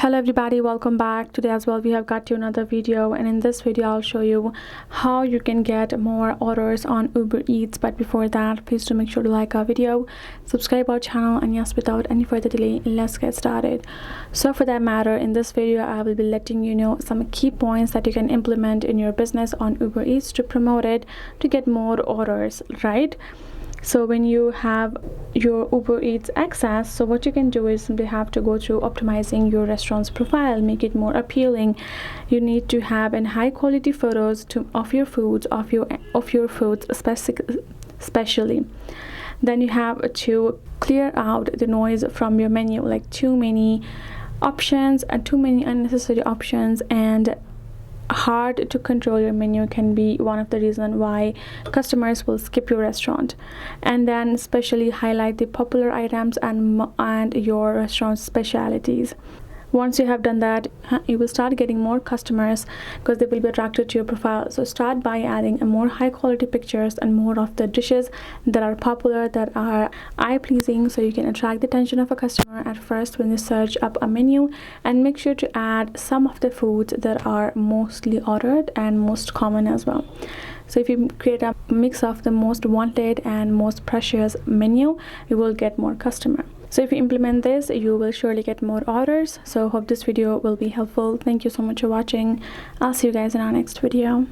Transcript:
Hello everybody, welcome back. Today as well we have got you another video, and in this video I'll show you how you can get more orders on Uber Eats. But before that, please do make sure to like our video, subscribe our channel, and yes, without any further delay, let's get started. So for that matter, in this video I will be letting you know some key points that you can implement in your business on Uber Eats to promote it, to get more orders, right? So when you have your Uber Eats access, so what you can do is simply have to go through optimizing your restaurant's profile, make it more appealing. You need to have an high quality photos of your foods, especially. Then you have to clear out the noise from your menu, like too many options and too many unnecessary options, and hard to control your menu can be one of the reasons why customers will skip your restaurant. And then especially highlight the popular items and your restaurant's specialities. Once you have done that, you will start getting more customers because they will be attracted to your profile. So start by adding a more high quality pictures and more of the dishes that are popular, that are eye-pleasing, so you can attract the attention of a customer at first when they search up a menu. And make sure to add some of the foods that are mostly ordered and most common as well. So if you create a mix of the most wanted and most precious menu, you will get more customer. So if you implement this, you will surely get more orders. So hope this video will be helpful. Thank you so much for watching. I'll see you guys in our next video.